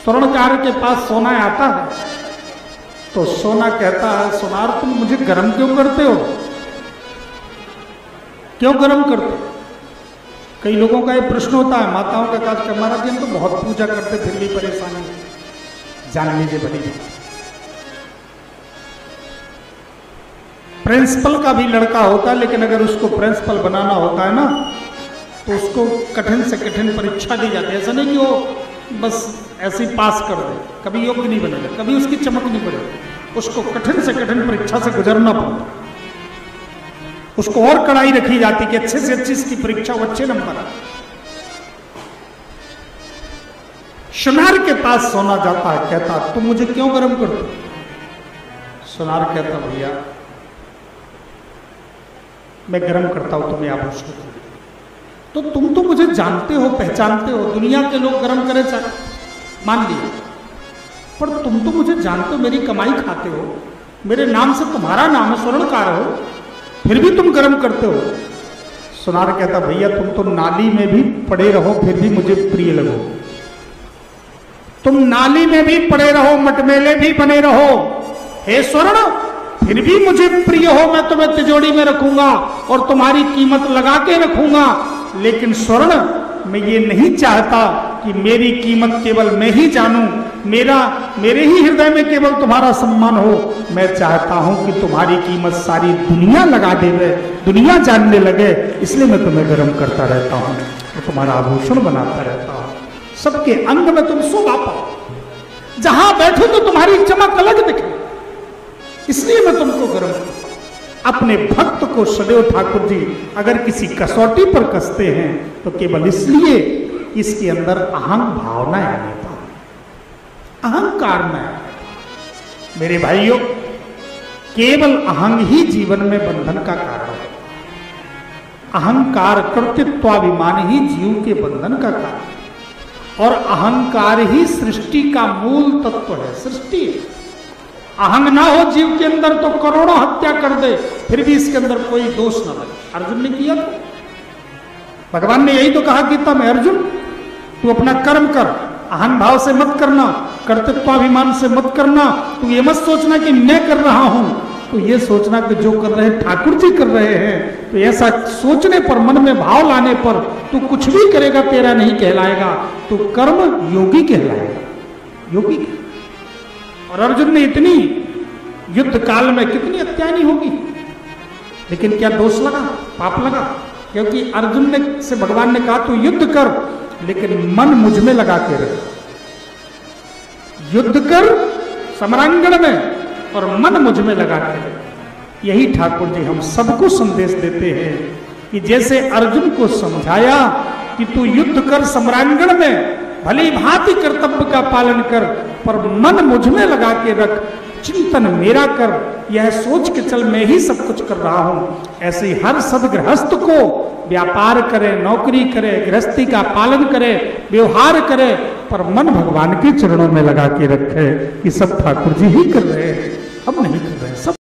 स्वर्णकार के पास सोना आता है तो सोना कहता है, सोनार तुम मुझे गर्म क्यों करते हो, क्यों गर्म करते हो? कई लोगों का ये प्रश्न होता है, माताओं का काज कर, महाराज जी हम तो बहुत पूजा करते फिर भी परेशानी। जान लीजिए बड़ी प्रिंसिपल का भी लड़का होता है, लेकिन अगर उसको प्रिंसिपल बनाना होता है ना तो उसको कठिन से कठिन परीक्षा दी जाती है। ऐसा नहीं कि वो बस ऐसे ही पास कर दे, कभी योग्य नहीं बनेगा, कभी उसकी चमक नहीं पड़ेगी, उसको कठिन से कठिन परीक्षा से गुजरना पड़ता, उसको और कड़ाई रखी जाती कि अच्छे से अच्छी इसकी परीक्षा वो अच्छे नंबर आए। सुनार के पास सोना जाता है, कहता तुम मुझे क्यों गर्म करते? सुनार कहता भैया मैं गर्म करता हूं तुम्हें आभूषण, तो तुम तो मुझे जानते हो, पहचानते हो, दुनिया के लोग गर्म करे चाहे मान लिया, पर तुम तो मुझे जानते हो, मेरी कमाई खाते हो, मेरे नाम से तुम्हारा नाम है, स्वर्णकार हो, फिर भी तुम गर्म करते हो। सुनार कहता भैया तुम तो नाली में भी पड़े रहो फिर भी मुझे प्रिय लगो, तुम नाली में भी पड़े रहो, मटमेले भी बने रहो, हे स्वर्ण फिर भी मुझे प्रिय हो, मैं तुम्हें तिजोरी में रखूंगा और तुम्हारी कीमत लगा के रखूंगा। लेकिन स्वर्ण मैं ये नहीं चाहता कि मेरी कीमत केवल मैं ही जानूं, मेरे ही हृदय में केवल तुम्हारा सम्मान हो, मैं चाहता हूं कि तुम्हारी कीमत सारी दुनिया लगा देवे, दुनिया जानने लगे, इसलिए मैं तुम्हें गर्म करता रहता हूं और तुम्हारा आभूषण बनाता रहता हूं, सबके अंग में तुम शोभा पाओ, जहां बैठो तो तुम्हारी चमक अलग दिखे, इसलिए मैं तुमको गर्म करता हूं। अपने भक्त को सदैव ठाकुर जी अगर किसी कसौटी पर कसते हैं तो केवल इसलिए इसके अंदर अहंग भावना आने पाए, अहंकार में। मेरे भाइयों केवल अहंग ही जीवन में बंधन का कारण है, अहंकार कर्तृत्वाभिमान ही जीव के बंधन का कारण, और अहंकार ही सृष्टि का मूल तत्व है, सृष्टि। अहंग ना हो जीव के अंदर तो करोड़ों हत्या कर दे फिर भी इसके अंदर कोई दोष ना लगे। अर्जुन ने किया था, भगवान ने यही तो कहा गीता में, अर्जुन तू अपना कर्म कर, अहंग भाव से मत करना, कर्तृत्वाभिमान से मत करना, तू ये मत सोचना कि मैं कर रहा हूं, तो ये सोचना कि जो कर रहे हैं ठाकुर जी कर रहे हैं। तो ऐसा सोचने पर, मन में भाव लाने पर तू कुछ भी करेगा तेरा नहीं कहलाएगा, तू कर्म योगी कहलाएगा, योगी। और अर्जुन ने इतनी युद्ध काल में कितनी हत्याएं होगी, लेकिन क्या दोष लगा, पाप लगा? क्योंकि अर्जुन ने से भगवान ने कहा तू युद्ध कर लेकिन मन मुझ में लगा के रख, युद्ध कर सम्रांगण में और मन मुझ में लगा के रख। यही ठाकुर जी हम सबको संदेश देते हैं कि जैसे अर्जुन को समझाया कि तू युद्ध कर सम्रांगण में, भली भांति कर्तव्य का पालन कर, पर मन मुझ में लगा के रख, चिंतन मेरा कर, यह सोच के चल मैं ही सब कुछ कर रहा हूं। ऐसे ही हर सदगृहस्थ को व्यापार करे, नौकरी करे, गृहस्थी का पालन करे, व्यवहार करे, पर मन भगवान के चरणों में लगा के रखे कि सब ठाकुर जी ही कर रहे हैं, हम नहीं कर रहे हैं, सब